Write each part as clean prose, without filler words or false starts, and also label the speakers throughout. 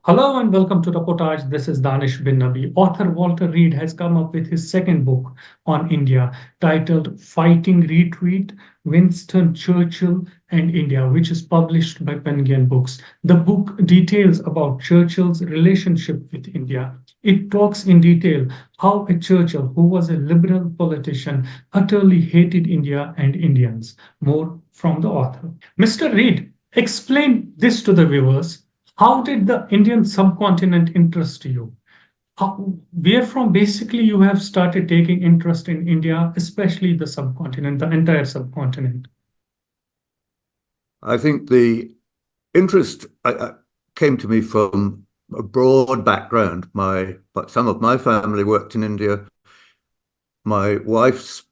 Speaker 1: Hello and welcome to Roportaj. This is Danish bin Nabi. Author Walter Reid has come up with his second book on India titled Fighting Retreat, Winston Churchill and India, which is published by Penguin Books. The book details about Churchill's relationship with India. It talks in detail how a Churchill, who was a liberal politician, utterly hated India and Indians. More from the author. Mr. Reid, explain this to the viewers. How did the Indian subcontinent interest you? Where from basically you have started taking interest in India, especially the subcontinent, the entire subcontinent?
Speaker 2: I think the interest came to me from a broad background. Some of my family worked in India. My wife's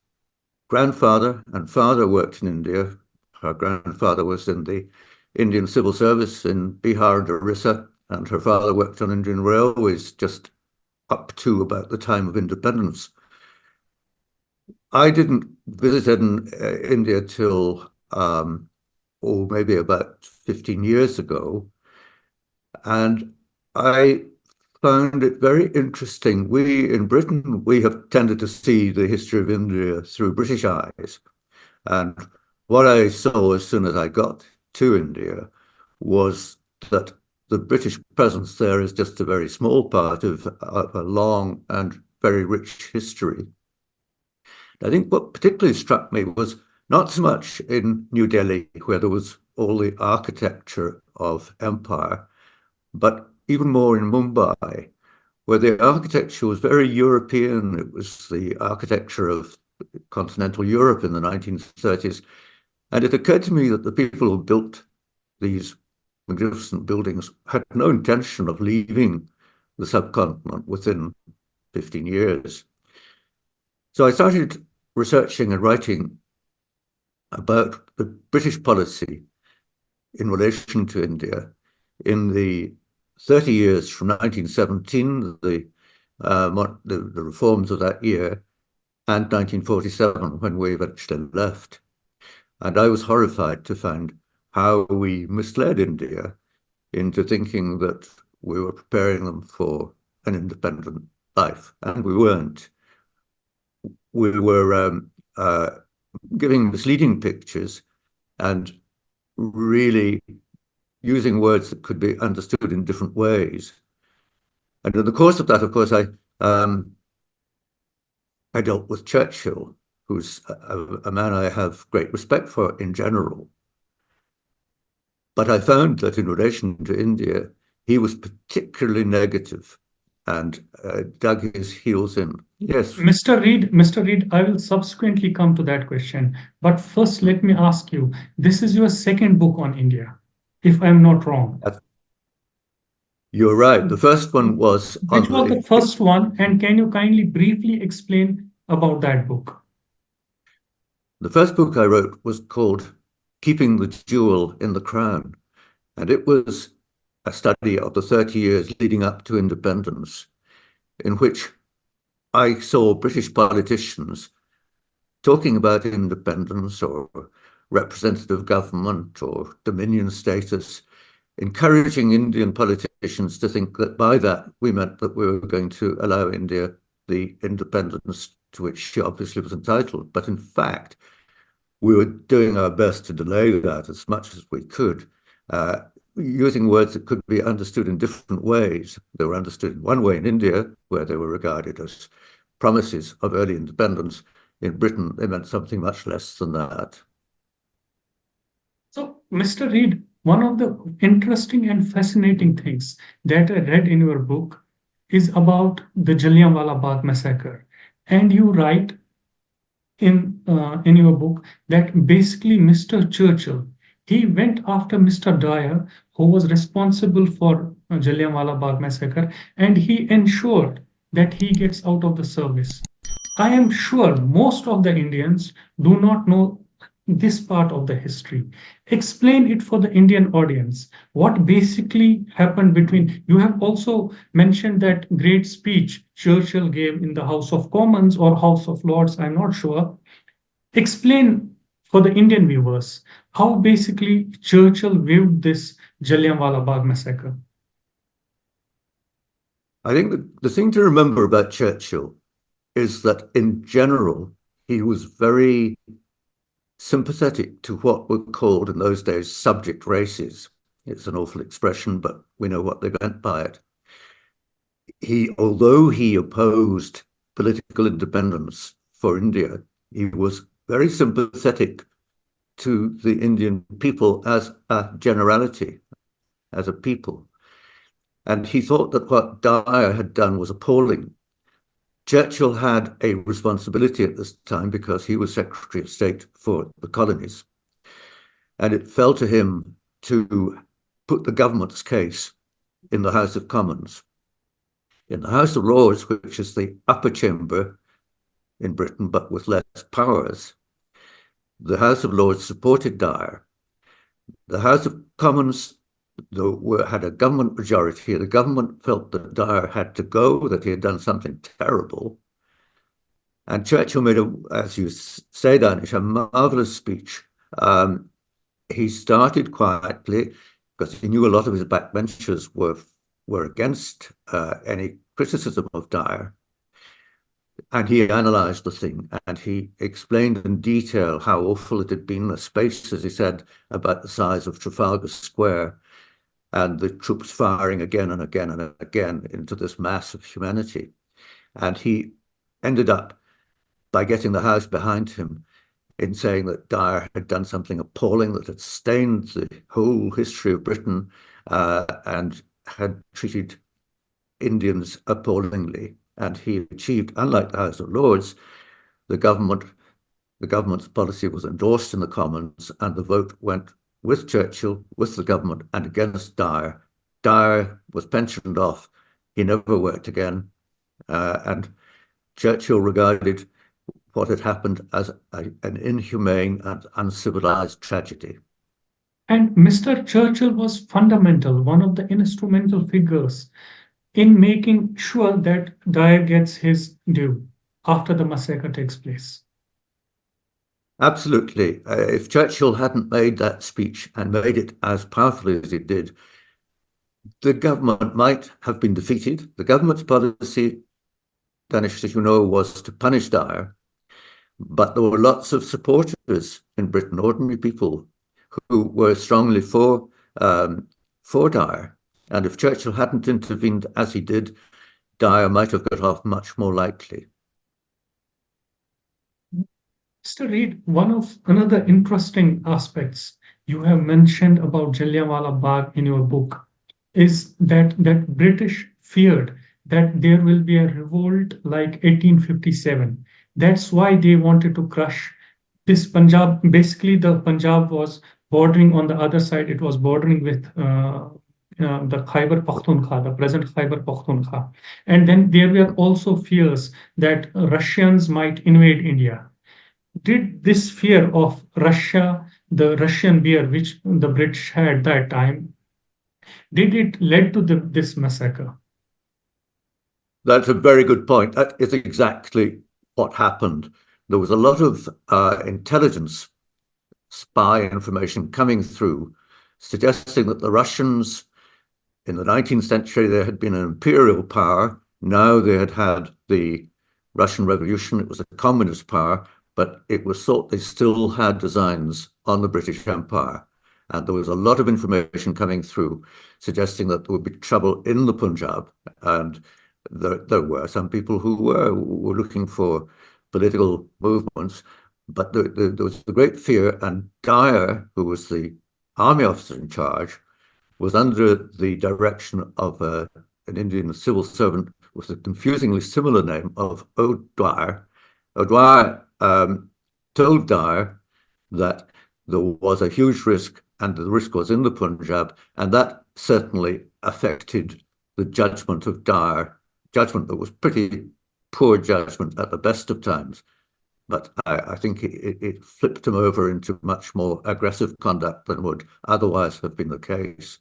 Speaker 2: grandfather and father worked in India. Her grandfather was in the Indian Civil Service in Bihar and Orissa, and her father worked on Indian Railways just up to about the time of independence. I didn't visit India till maybe about 15 years ago, and I found it very interesting. We in Britain, we have tended to see the history of India through British eyes, and what I saw as soon as I got to India was that the British presence there is just a very small part of a long and very rich history. I think what particularly struck me was not so much in New Delhi, where there was all the architecture of empire, but even more in Mumbai, where the architecture was very European. It was the architecture of continental Europe in the 1930s. And it occurred to me that the people who built these magnificent buildings had no intention of leaving the subcontinent within 15 years. So I started researching and writing about the British policy in relation to India in the 30 years from 1917, the reforms of that year, and 1947, when we eventually left. And I was horrified to find how we misled India into thinking that we were preparing them for an independent life, and we weren't. We were giving misleading pictures and really using words that could be understood in different ways. And in the course of that, of course, I dealt with Churchill, who's a man I have great respect for in general. But I found that in relation to India, he was particularly negative and dug his heels in. Yes.
Speaker 1: Mr. Reid, I will subsequently come to that question. But first, let me ask you, this is your second book on India, if I'm not wrong.
Speaker 2: You're right. The first one was
Speaker 1: Which was the first one, and can you kindly briefly explain about that book?
Speaker 2: The first book I wrote was called Keeping the Jewel in the Crown, and it was a study of the 30 years leading up to independence, in which I saw British politicians talking about independence or representative government or dominion status, encouraging Indian politicians to think that by that we meant that we were going to allow India the independence to which she obviously was entitled. But in fact, we were doing our best to delay that as much as we could, using words that could be understood in different ways. They were understood in one way in India, where they were regarded as promises of early independence. In Britain, they meant something much less than that.
Speaker 1: So, Mr. Reid, one of the interesting and fascinating things that I read in your book is about the Jallianwala Bagh massacre. And you write in your book that basically Mr. Churchill, he went after Mr. Dyer, who was responsible for Jallianwala Bagh massacre, and he ensured that he gets out of the service. I am sure most of the Indians do not know this part of the history. Explain it for the Indian audience. What basically happened between, you have also mentioned that great speech Churchill gave in the House of Commons or House of Lords, I'm not sure. Explain for the Indian viewers how basically Churchill viewed this Jallianwala Bagh massacre.
Speaker 2: I think the thing to remember about Churchill is that in general, he was very sympathetic to what were called in those days subject races. It's an awful expression, but we know what they meant by it. Although he opposed political independence for India, he was very sympathetic to the Indian people as a generality, as a people. And he thought that what Dyer had done was appalling. Churchill had a responsibility at this time because he was Secretary of State for the colonies. And it fell to him to put the government's case in the House of Commons. In the House of Lords, which is the upper chamber in Britain, but with less powers, the House of Lords supported Dyer. The House of Commons had a government majority. The government felt that Dyer had to go, that he had done something terrible. And Churchill made, as you say, Daanish, a marvelous speech. He started quietly because he knew a lot of his backbenchers were against any criticism of Dyer. And he analysed the thing, and he explained in detail how awful it had been, a space, as he said, about the size of Trafalgar Square, and the troops firing again and again and again into this mass of humanity. And he ended up by getting the House behind him in saying that Dyer had done something appalling that had stained the whole history of Britain and had treated Indians appallingly. And he achieved, unlike the House of Lords, the government's policy was endorsed in the Commons, and the vote went with Churchill, with the government, and against Dyer. Dyer was pensioned off. He never worked again. And Churchill regarded what had happened as an inhumane and uncivilized tragedy.
Speaker 1: And Mr. Churchill was fundamental, one of the instrumental figures in making sure that Dyer gets his due after the massacre takes place.
Speaker 2: Absolutely. If Churchill hadn't made that speech and made it as powerfully as it did, the government might have been defeated. The government's policy, Daanish, as you know, was to punish Dyer, but there were lots of supporters in Britain, ordinary people, who were strongly for Dyer. And if Churchill hadn't intervened as he did, Dyer might have got off much more lightly.
Speaker 1: Mr. Reid, one of another interesting aspects you have mentioned about Jallianwala Bagh in your book is that British feared that there will be a revolt like 1857. That's why they wanted to crush this Punjab. Basically, the Punjab was bordering on the other side. It was bordering with the Khyber Pakhtunkhwa, the present Khyber Pakhtunkhwa. And then there were also fears that Russians might invade India. Did this fear of Russia, the Russian bear, which the British had that time, did it led to this massacre?
Speaker 2: That's a very good point. That is exactly what happened. There was a lot of intelligence, spy information coming through, suggesting that the Russians, in the 19th century, there had been an imperial power. Now they had had the Russian Revolution. It was a communist power, but it was thought they still had designs on the British Empire. And there was a lot of information coming through suggesting that there would be trouble in the Punjab. And there were some people who were looking for political movements, but there was the great fear. And Dyer, who was the army officer in charge, was under the direction of an Indian civil servant with a confusingly similar name of O'Dwyer. O'Dwyer told Dyer that there was a huge risk, and the risk was in the Punjab, and that certainly affected the judgment of Dyer, judgment that was pretty poor judgment at the best of times. But I think it flipped him over into much more aggressive conduct than would otherwise have been the case.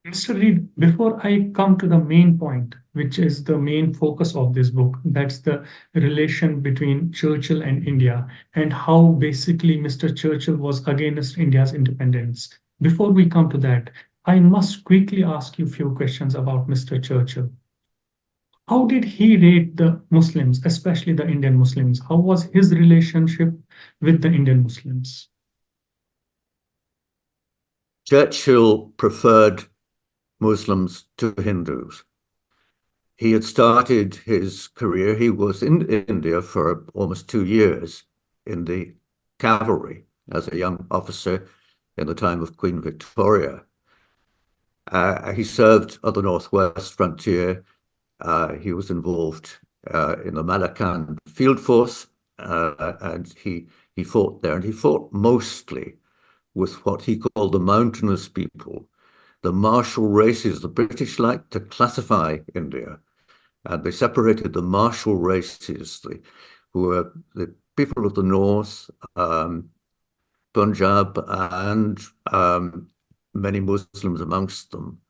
Speaker 1: Mr. Reid, before I come to the main point, which is the main focus of this book, that's the relation between Churchill and India and how basically Mr. Churchill was against India's independence. Before we come to that, I must quickly ask you a few questions about Mr. Churchill. How did he rate the Muslims, especially the Indian Muslims? How was his relationship with the Indian Muslims?
Speaker 2: Churchill preferred Muslims to Hindus. He had started his career, he was in India for almost 2 years in the cavalry as a young officer in the time of Queen Victoria. He served on the northwest frontier. He was involved in the Malaccan field force, and he fought there. And he fought mostly with what he called the mountainous people, the martial races. The British liked to classify India, and they separated the martial races, who were the people of the north, Punjab, and many Muslims amongst them,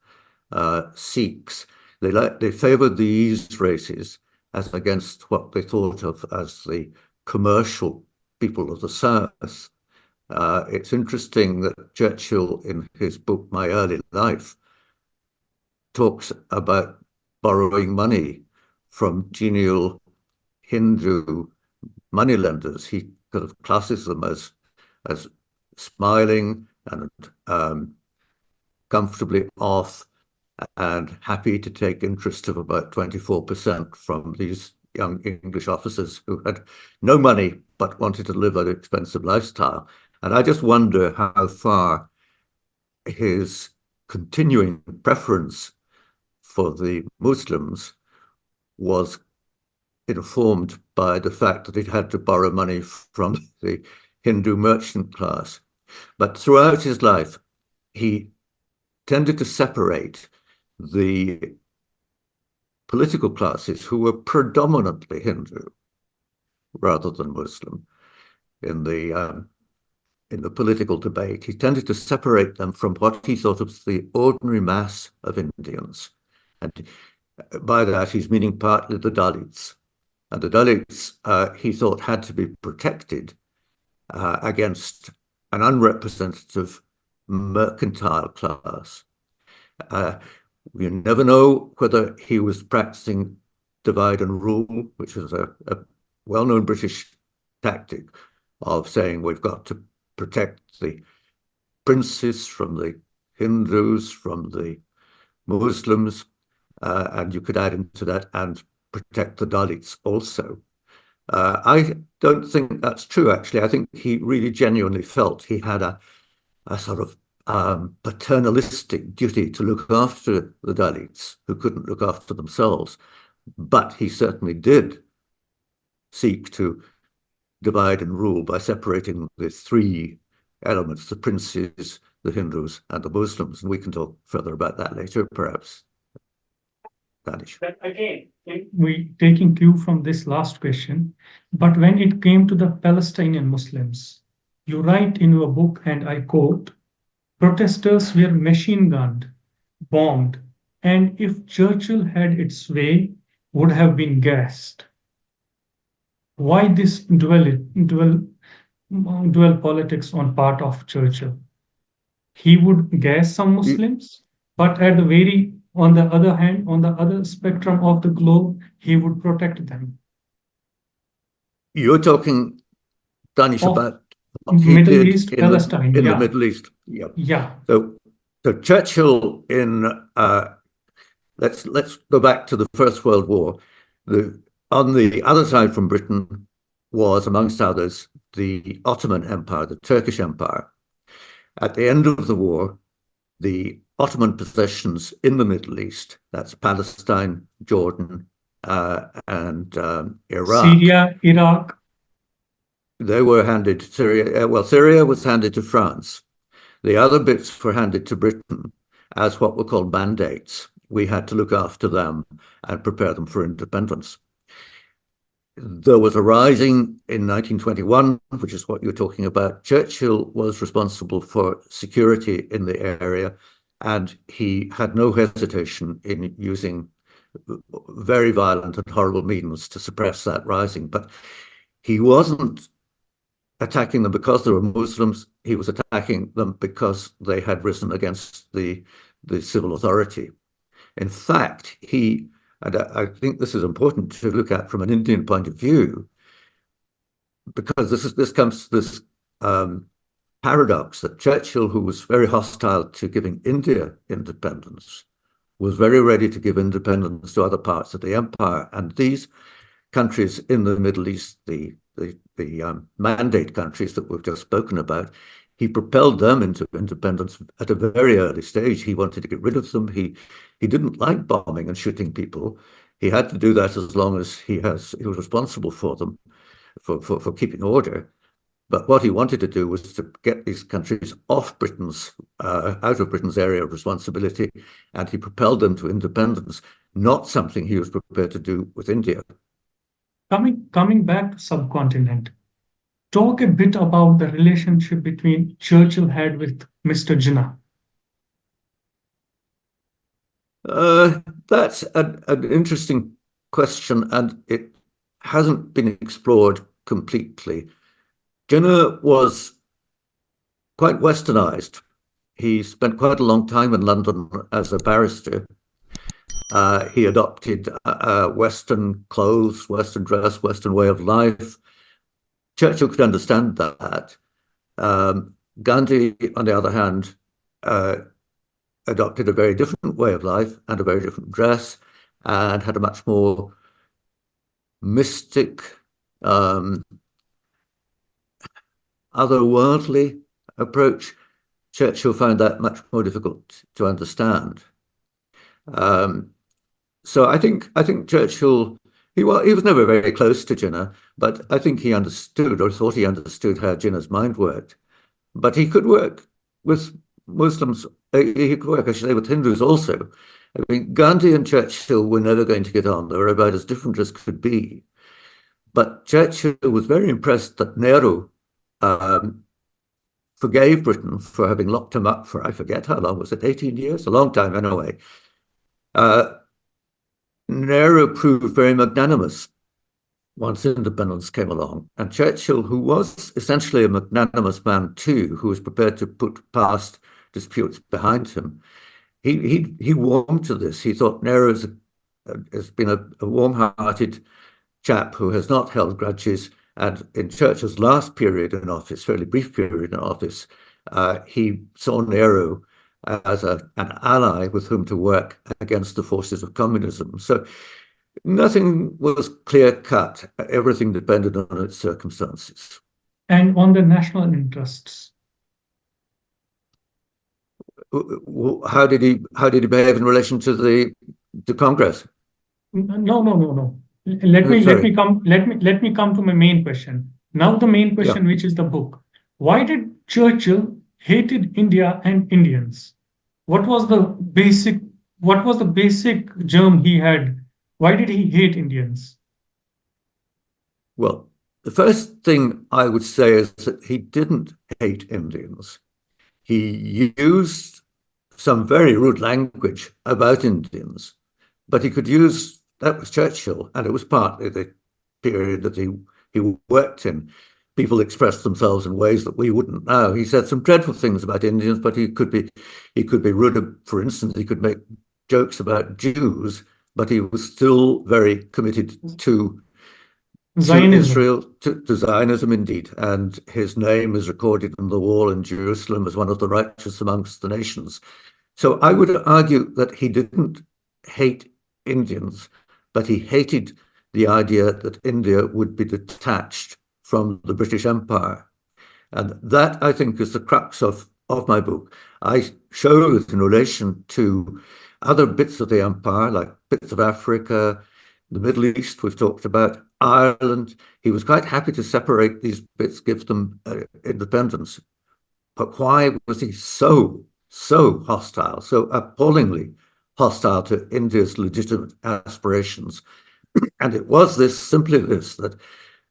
Speaker 2: Sikhs. They favored these races as against what they thought of as the commercial people of the south. It's interesting that Churchill, in his book My Early Life, talks about borrowing money from genial Hindu moneylenders. He kind of classes them as smiling and comfortably off and happy to take interest of about 24% from these young English officers who had no money but wanted to live an expensive lifestyle. And I just wonder how far his continuing preference for the Muslims was informed by the fact that he'd had to borrow money from the Hindu merchant class. But throughout his life, he tended to separate the political classes who were predominantly Hindu rather than Muslim in the political debate. He tended to separate them from what he thought of the ordinary mass of Indians. And by that, he's meaning partly the Dalits. And the Dalits, he thought, had to be protected against an unrepresentative mercantile class. You never know whether he was practicing divide and rule, which is a well-known British tactic of saying we've got to protect the princes from the Hindus, from the Muslims, and you could add into that and protect the Dalits also. I don't think that's true, actually. I think he really genuinely felt he had a sort of paternalistic duty to look after the Dalits who couldn't look after themselves. But he certainly did seek to divide and rule by separating the three elements, the princes, the Hindus, and the Muslims. And we can talk further about that later, perhaps. Danish.
Speaker 1: But again, we taking cue from this last question, but when it came to the Palestinian Muslims, you write in your book, and I quote, protesters were machine gunned, bombed, and if Churchill had its way, would have been gassed. Why this dual politics on part of Churchill? He would gas some Muslims, but at the on the other hand, on the other spectrum of the globe, he would protect them.
Speaker 2: You're talking, Danish, about what he
Speaker 1: Middle
Speaker 2: did
Speaker 1: East,
Speaker 2: in
Speaker 1: Palestine,
Speaker 2: the
Speaker 1: yeah.
Speaker 2: Middle East. Yeah.
Speaker 1: Yeah.
Speaker 2: So Churchill let's go back to the First World War. On the other side from Britain was, amongst others, the Ottoman Empire, the Turkish Empire. At the end of the war, the Ottoman possessions in the Middle East, that's Palestine, Jordan, and Iraq.
Speaker 1: Syria, Iraq.
Speaker 2: They were handed to Syria. Well, Syria was handed to France. The other bits were handed to Britain as what were called mandates. We had to look after them and prepare them for independence. There was a rising in 1921, which is what you're talking about. Churchill was responsible for security in the area, and he had no hesitation in using very violent and horrible means to suppress that rising. But he wasn't attacking them because they were Muslims. He was attacking them because they had risen against the the civil authority. In fact, and I think this is important to look at from an Indian point of view, because this comes to this paradox that Churchill, who was very hostile to giving India independence, was very ready to give independence to other parts of the empire. And these countries in the Middle East, the mandate countries that we've just spoken about, he propelled them into independence at a very early stage. He wanted to get rid of them. He didn't like bombing and shooting people. He had to do that as long as he was responsible for them, for keeping order. But what he wanted to do was to get these countries off out of Britain's area of responsibility, and he propelled them to independence, not something he was prepared to do with India.
Speaker 1: Coming back to subcontinent, talk a bit about the relationship between Churchill had with Mr. Jinnah.
Speaker 2: That's an interesting question, and it hasn't been explored completely. Jinnah was quite westernized. He spent quite a long time in London as a barrister. He adopted Western clothes, Western dress, Western way of life. Churchill could understand that. Gandhi, on the other hand, adopted a very different way of life and a very different dress, and had a much more mystic, otherworldly approach. Churchill found that much more difficult to understand. So I think Churchill, he was never very close to Jinnah, but I think he understood, or thought he understood, how Jinnah's mind worked. But he could work with Muslims. He could work, I should say, with Hindus also. I mean, Gandhi and Churchill were never going to get on. They were about as different as could be. But Churchill was very impressed that Nehru forgave Britain for having locked him up for, I forget how long, was it 18 years? A long time anyway. Nehru proved very magnanimous once independence came along. And Churchill, who was essentially a magnanimous man too, who was prepared to put past disputes behind him, he warmed to this. He thought Nehru has been a warm-hearted chap who has not held grudges. And in Churchill's last period in office, fairly brief period in office, he saw Nehru as an ally with whom to work against the forces of communism. So nothing was clear-cut. Everything depended on its circumstances.
Speaker 1: And on the national interests.
Speaker 2: How did he behave in relation to the Congress?
Speaker 1: No. Let me come to my main question. Now the main question, which is the book. Why did Churchill hated India and Indians? What was the basic germ he had? Why did he hate Indians?
Speaker 2: Well, the first thing I would say is that he didn't hate Indians. He used some very rude language about Indians, but he could use, that was Churchill, and it was partly the period that he worked in. People expressed themselves in ways that we wouldn't now. He said some dreadful things about Indians, but he could be rude. For instance, he could make jokes about Jews, but he was still very committed to Israel, to Zionism indeed. And his name is recorded on the wall in Jerusalem as one of the righteous amongst the nations. So I would argue that he didn't hate Indians, but he hated the idea that India would be detached from the British Empire. And that, I think, is the crux of my book. I show it in relation to other bits of the empire, like bits of Africa, the Middle East, we've talked about, Ireland. He was quite happy to separate these bits, give them independence. But why was he so hostile, so appallingly hostile to India's legitimate aspirations? And it was simply this, that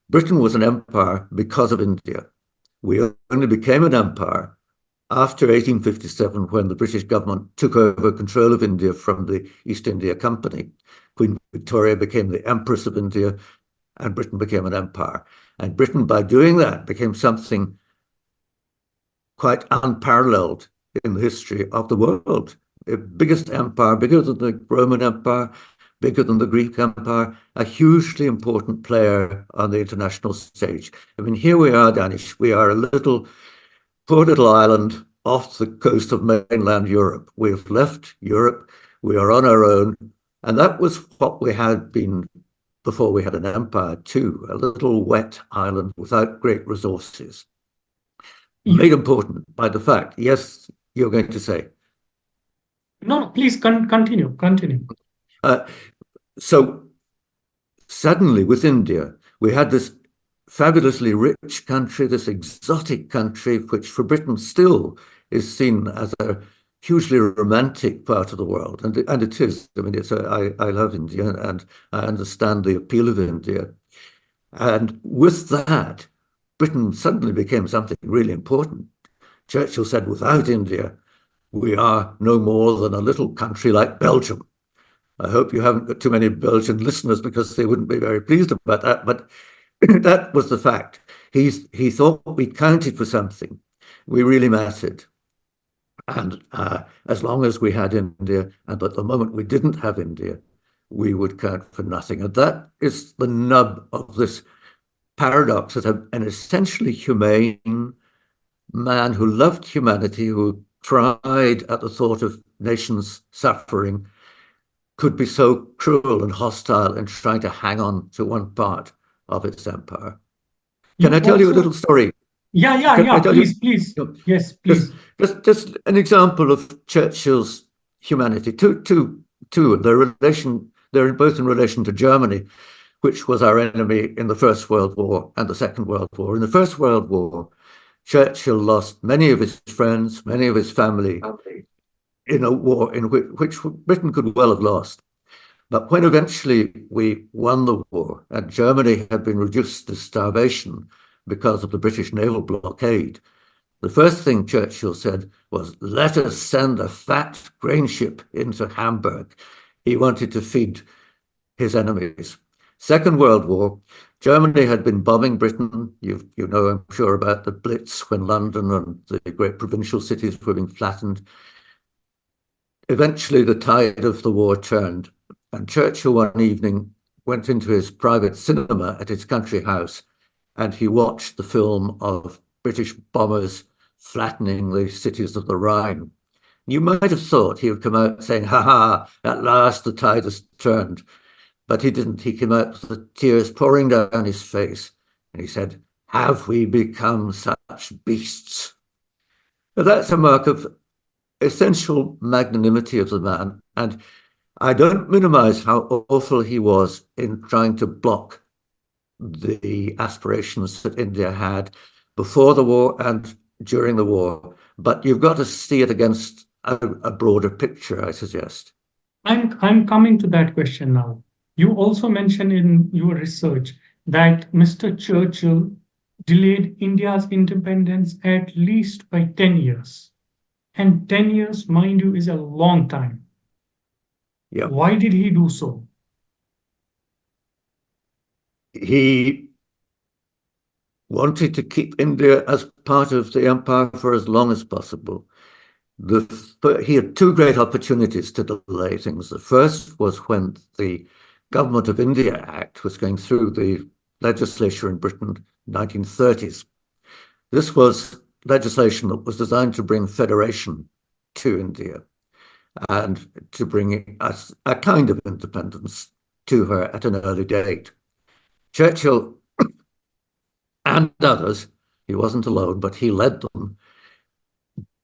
Speaker 2: Britain was an empire because of India. We only became an empire after 1857, when the British government took over control of India from the East India Company. Queen Victoria became the Empress of India, and Britain became an empire. And Britain, by doing that, became something quite unparalleled in the history of the world. biggest empire, bigger than the Roman Empire, bigger than the Greek Empire, a hugely important player on the international stage. I mean, here we are, Danish. We are a poor little island off the coast of mainland Europe. We've left Europe. We are on our own. And that was what we had been before we had an empire too, a little wet island without great resources, made important by the fact, yes, you're going to say.
Speaker 1: No, please continue.
Speaker 2: Uh, so suddenly with India, we had this fabulously rich country, this exotic country, which for Britain still is seen as a hugely romantic part of the world. And it is. I mean, I love India and I understand the appeal of India. And with that, Britain suddenly became something really important. Churchill said, without India, we are no more than a little country like Belgium. I hope you haven't got too many Belgian listeners because they wouldn't be very pleased about that. But that was the fact. He thought we counted for something. We really mattered. And as long as we had India, and at the moment we didn't have India, we would count for nothing. And that is the nub of this paradox that an essentially humane man who loved humanity, who tried at the thought of nations suffering, could be so cruel and hostile in trying to hang on to one part of its empire. Can I tell you a little story?
Speaker 1: Yeah. Please. Yes, please.
Speaker 2: Just an example of Churchill's humanity. They're both in relation to Germany, which was our enemy in the First World War and the Second World War. In the First World War, Churchill lost many of his friends, many of his family in a war in which Britain could well have lost. But when eventually we won the war and Germany had been reduced to starvation because of the British naval blockade, the first thing Churchill said was, let us send a fat grain ship into Hamburg. He wanted to feed his enemies. Second World War, Germany had been bombing Britain. You know, I'm sure, about the Blitz when London and the great provincial cities were being flattened. Eventually, the tide of the war turned, and Churchill one evening went into his private cinema at his country house, and he watched the film of British bombers flattening the cities of the Rhine. You might have thought he would come out saying, ha ha, at last the tide has turned. But he didn't. He came out with the tears pouring down his face, and he said, have we become such beasts? Now, that's a mark of essential magnanimity of the man. And I don't minimize how awful he was in trying to block the aspirations that India had before the war and during the war. But you've got to see it against a broader picture, I suggest.
Speaker 1: I'm coming to that question now. You also mentioned in your research that Mr. Churchill delayed India's independence at least by 10 years. And 10 years, mind you, is a long time.
Speaker 2: Yeah.
Speaker 1: Why did he do so?
Speaker 2: He wanted to keep India as part of the empire for as long as possible. He had two great opportunities to delay things. The first was when the Government of India Act was going through the legislature in Britain in the 1930s. This was legislation that was designed to bring federation to India and to bring a kind of independence to her at an early date. Churchill and others, he wasn't alone, but he led them,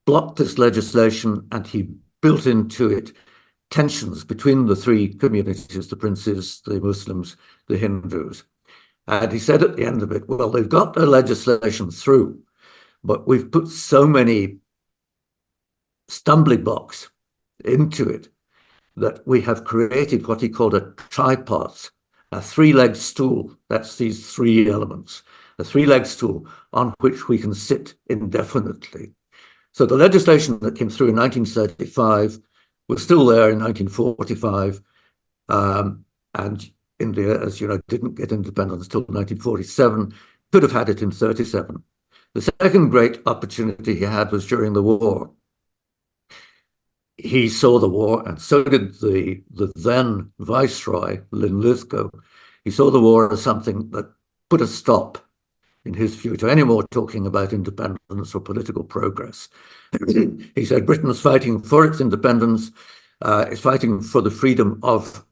Speaker 2: blocked this legislation, and he built into it tensions between the three communities, the princes, the Muslims, the Hindus. And he said at the end of it, well, they've got their legislation through, but we've put so many stumbling blocks into it that we have created what he called a tripod, a three-legged stool. That's these three elements, a three-legged stool on which we can sit indefinitely. So the legislation that came through in 1935 was still there in 1945, and India, as you know, didn't get independence until 1947, could have had it in 1937. The second great opportunity he had was during the war. he saw the war, and so did the then Viceroy, Linlithgow. He saw the war as something that put a stop, in his view, to any more talking about independence or political progress. He said Britain is fighting for its independence, is fighting for the freedom of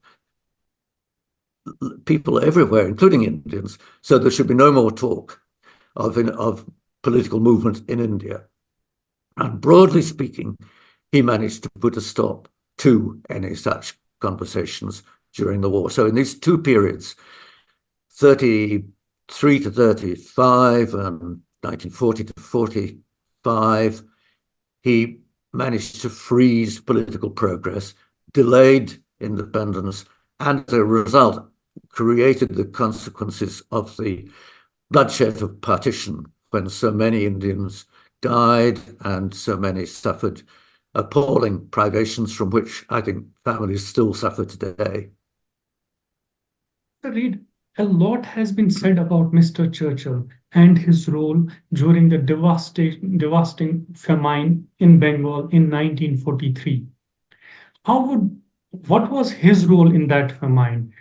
Speaker 2: people everywhere, including Indians, so there should be no more talk of political movement in India. And broadly speaking, he managed to put a stop to any such conversations during the war. So in these two periods, 33 to 35 and 1940 to 45, he managed to freeze political progress, delayed independence, and as a result, created the consequences of the bloodshed of partition, when so many Indians died and so many suffered appalling privations from which I think families still suffer today.
Speaker 1: Mr. Reid, a lot has been said about Mr. Churchill and his role during the devastating famine in Bengal in 1943. What was his role in that famine?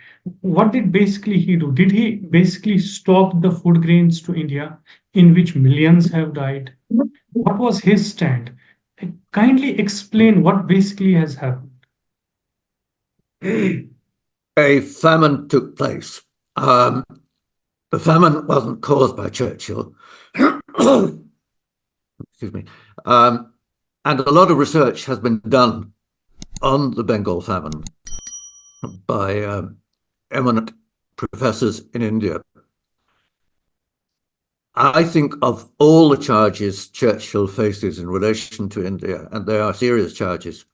Speaker 1: What did basically he do? Did he basically stop the food grains to India, in which millions have died? What was his stand? Kindly explain what basically has happened.
Speaker 2: A famine took place. The famine wasn't caused by Churchill. Excuse me. And a lot of research has been done on the Bengal famine by eminent professors in India. I think of all the charges Churchill faces in relation to India, and they are serious charges,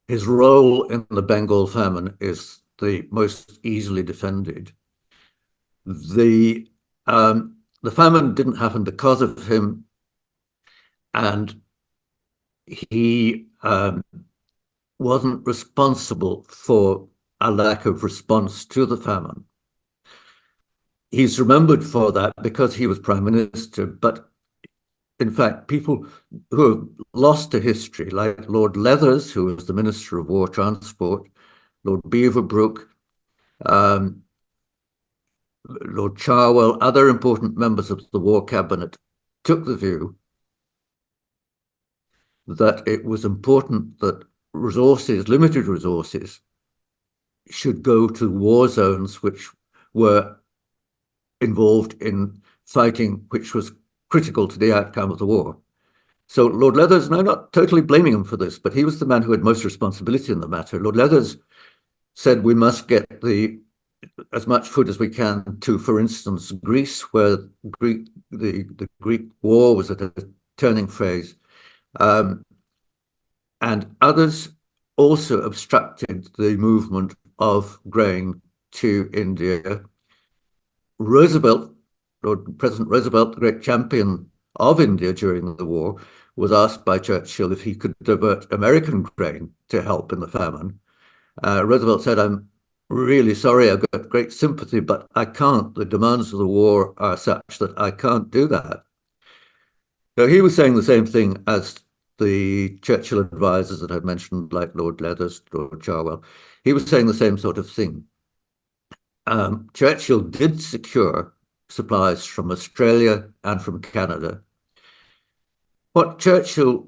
Speaker 2: his role in the Bengal famine is the most easily defended. The famine didn't happen because of him, and he wasn't responsible for a lack of response to the famine. He's remembered for that because he was prime minister, but in fact, people who have lost to history, like Lord Leathers, who was the Minister of War Transport, Lord Beaverbrook, Lord Charwell, other important members of the War Cabinet, took the view that it was important that resources, limited resources, should go to war zones which were involved in fighting which was critical to the outcome of the war. So Lord Leathers, and I'm not totally blaming him for this, but he was the man who had most responsibility in the matter. Lord Leathers said we must get as much food as we can to, for instance, Greece, where the Greek war was at a turning phase. And others also obstructed the movement of grain to India. Roosevelt, President Roosevelt, the great champion of India during the war, was asked by Churchill if he could divert American grain to help in the famine. Roosevelt said, "I'm really sorry, I've got great sympathy, but I can't. The demands of the war are such that I can't do that." So he was saying the same thing as the Churchill advisors that I've mentioned, like Lord Leathers, Lord Charwell. He was saying the same sort of thing. Churchill did secure supplies from Australia and from Canada. What Churchill,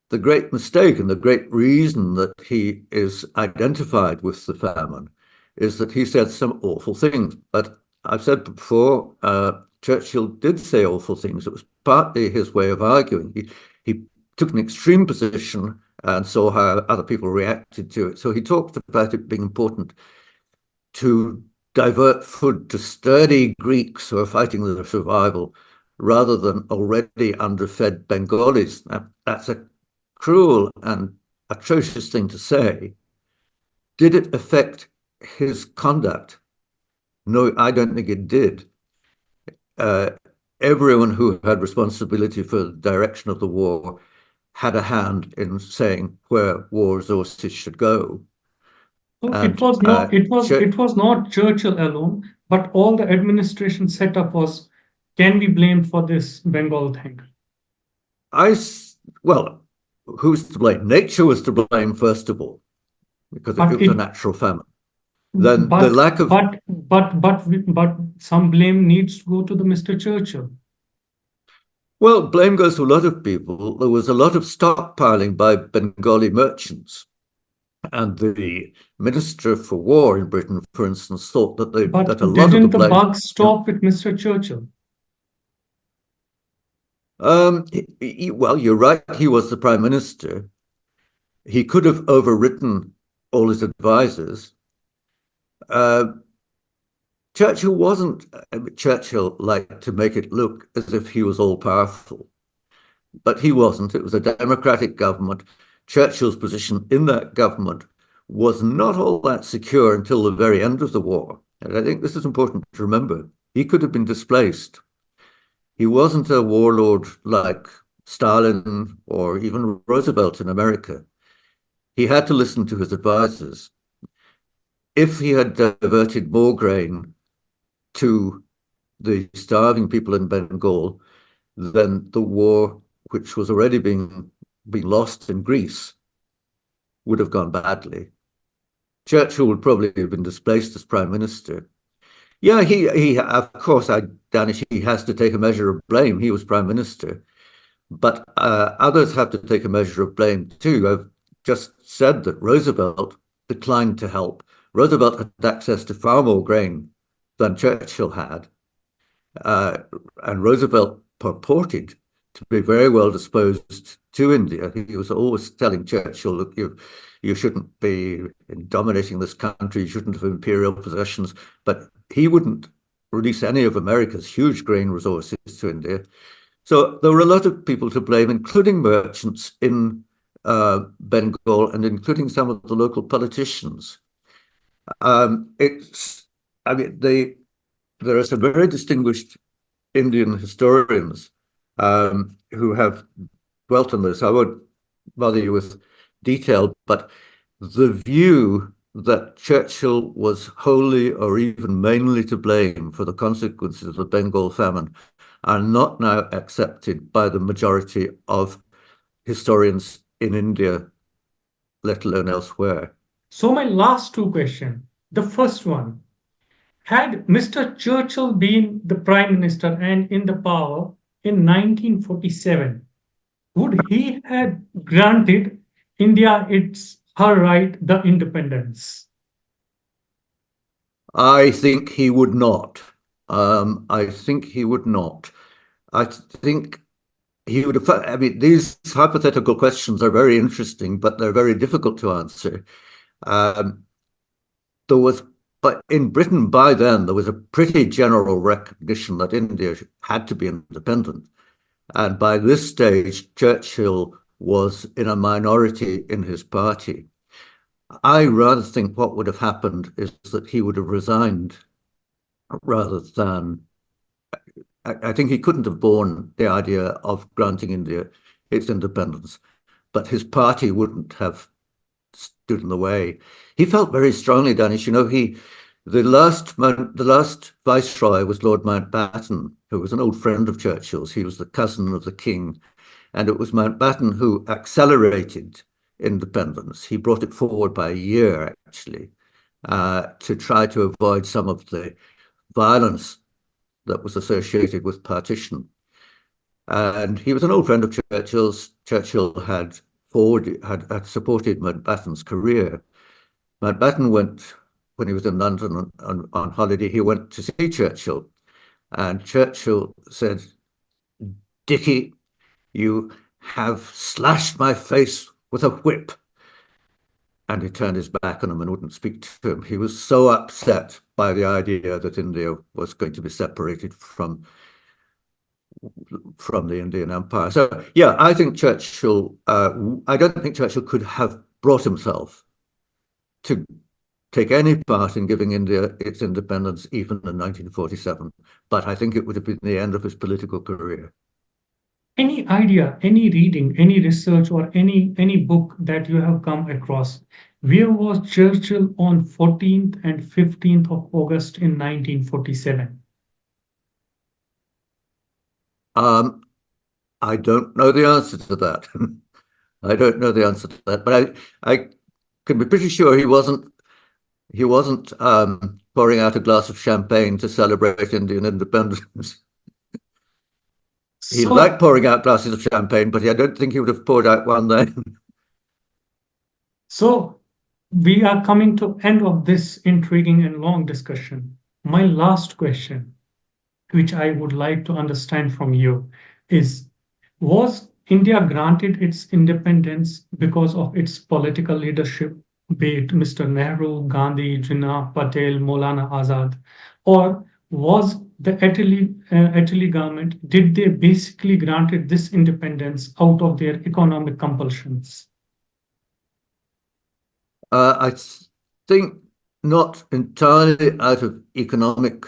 Speaker 2: the great mistake and the great reason that he is identified with the famine is that he said some awful things. But I've said before, Churchill did say awful things. It was partly his way of arguing. He took an extreme position and saw how other people reacted to it. So he talked about it being important to divert food to sturdy Greeks who are fighting their survival rather than already underfed Bengalis. That's a cruel and atrocious thing to say. Did it affect his conduct? No, I don't think it did. Everyone who had responsibility for the direction of the war had a hand in saying where war resources should go.
Speaker 1: So
Speaker 2: And
Speaker 1: it was not Churchill alone, but all the administration setup can be blamed for this Bengal thing.
Speaker 2: well, who's to blame? Nature was to blame, first of all, because it
Speaker 1: But
Speaker 2: was a
Speaker 1: it,
Speaker 2: natural famine. Then the
Speaker 1: but,
Speaker 2: lack of,
Speaker 1: but some blame needs to go to the Mr. Churchill.
Speaker 2: well, blame goes to a lot of people. There was a lot of stockpiling by Bengali merchants. And the Minister for War in Britain, for instance, thought that
Speaker 1: But
Speaker 2: that a lot of the
Speaker 1: didn't the
Speaker 2: blame.
Speaker 1: bug stop with Mr. Churchill?
Speaker 2: Well, you're right. He was the Prime Minister. He could have overwritten all his advisors. Uh, Churchill wasn't. Churchill liked to make it look as if he was all powerful, but he wasn't. It was a democratic government. Churchill's position in that government was not all that secure until the very end of the war. And I think this is important to remember. He could have been displaced. He wasn't a warlord like Stalin or even Roosevelt in America. He had to listen to his advisors. If he had diverted more grain to the starving people in Bengal, then the war, which was already being lost in Greece, would have gone badly. Churchill would probably have been displaced as prime minister. Yeah, he of course, Danish, he has to take a measure of blame. He was prime minister, but others have to take a measure of blame too. I've just said that Roosevelt declined to help. Roosevelt had access to far more grain than Churchill had, and Roosevelt purported to be very well disposed to India. He was always telling Churchill, look, you shouldn't be dominating this country, you shouldn't have imperial possessions, but he wouldn't release any of America's huge grain resources to India. So there were a lot of people to blame, including merchants in Bengal and including some of the local politicians. I mean, there are some very distinguished Indian historians who have dwelt on this. I won't bother you with detail, but the view that Churchill was wholly or even mainly to blame for the consequences of the Bengal famine are not now accepted by the majority of historians in India, let alone elsewhere.
Speaker 1: So my last two questions. The first one, had Mr. Churchill been the prime minister and in the power in 1947, would he have granted India its her right the independence?
Speaker 2: I think he would not. I think he would not. I think he would have. I mean, these hypothetical questions are very interesting, but they're very difficult to answer. Um, there was, but in Britain by then, there was a pretty general recognition that India had to be independent. And by this stage, Churchill was in a minority in his party. I rather think what would have happened is that he would have resigned rather than. I think he couldn't have borne the idea of granting India its independence, but his party wouldn't have stood in the way. He felt very strongly, Danish. You know, the last viceroy was Lord Mountbatten, who was an old friend of Churchill's. He was the cousin of the king, and it was Mountbatten who accelerated independence. He brought it forward by a year, actually, to try to avoid some of the violence that was associated with partition. And he was an old friend of Churchill's. Churchill had supported Mountbatten's career. Mountbatten went, when he was in London on holiday, he went to see Churchill. And Churchill said, "Dickie, you have slashed my face with a whip." And he turned his back on him and wouldn't speak to him. He was so upset by the idea that India was going to be separated from the Indian Empire. So, yeah, I think Churchill, I don't think Churchill could have brought himself to take any part in giving India its independence, even in 1947. But I think it would have been the end of his political career.
Speaker 1: Any idea, any reading, any research, or any book that you have come across? Where was Churchill on 14th and 15th of August in 1947?
Speaker 2: I don't know the answer to that. I don't know the answer to that, but I can be pretty sure he wasn't pouring out a glass of champagne to celebrate Indian independence. He liked
Speaker 1: So,
Speaker 2: pouring out glasses of champagne, but I don't think he would have poured out one then.
Speaker 1: so we are coming to end of this intriguing and long discussion. My last question, which I would like to understand from you, is was India granted its independence because of its political leadership, be it Mr. Nehru, Gandhi, Jinnah, Patel, Maulana Azad, or was the Attlee government, did they basically granted this independence out of their economic compulsions?
Speaker 2: I think not entirely out of economic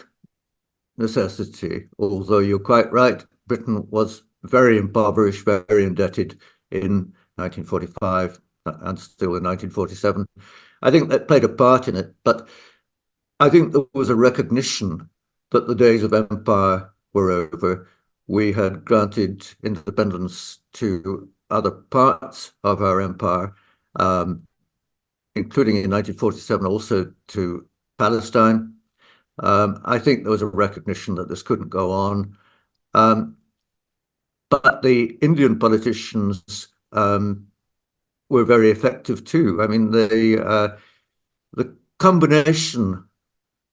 Speaker 2: necessity, although you're quite right. Britain was very impoverished, very indebted in 1945 and still in 1947. I think that played a part in it, but I think there was a recognition that the days of empire were over. We had granted independence to other parts of our empire, including in 1947 also to Palestine. I think there was a recognition that this couldn't go on. But the Indian politicians were very effective too. I mean, the combination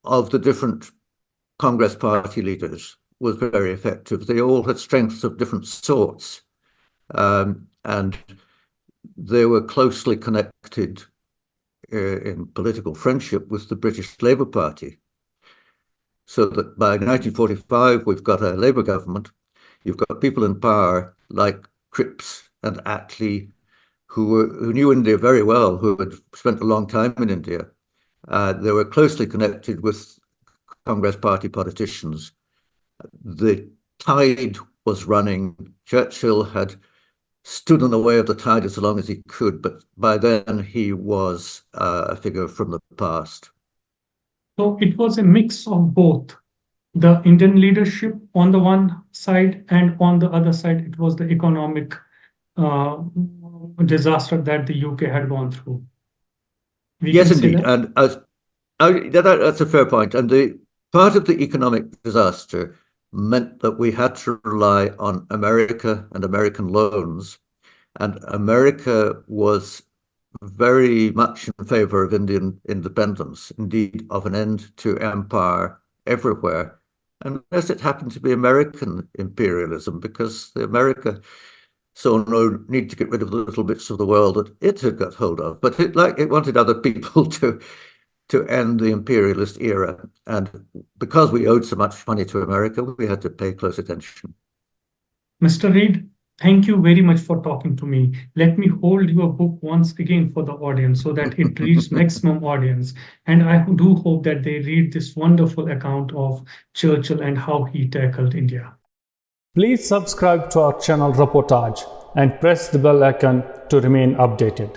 Speaker 2: of the different Congress party leaders was very effective. They all had strengths of different sorts, and they were closely connected in political friendship with the British Labour Party. So that by 1945, we've got a Labour government. You've got people in power like Cripps and Attlee, who knew India very well, who had spent a long time in India. They were closely connected with Congress party politicians. The tide was running. Churchill had stood in the way of the tide as long as he could, but by then he was a figure from the past.
Speaker 1: So it was a mix of both the Indian leadership on the one side, and on the other side, it was the economic uh, disaster that the UK had gone through. We
Speaker 2: Yes,
Speaker 1: can say
Speaker 2: indeed.
Speaker 1: that.
Speaker 2: And that's a fair point. And the part of the economic disaster meant that we had to rely on America and American loans. And America was very much in favor of Indian independence, indeed, of an end to empire everywhere, unless it happened to be American imperialism, because America saw no need to get rid of the little bits of the world that it had got hold of. But it wanted other people to end the imperialist era. And because we owed so much money to America, we had to pay close attention.
Speaker 1: Mr. Reid, thank you very much for talking to me. Let me hold your book once again for the audience so that it reaches maximum audience. And I do hope that they read this wonderful account of Churchill and how he tackled India. Please subscribe to our channel Roportaj and press the bell icon to remain updated.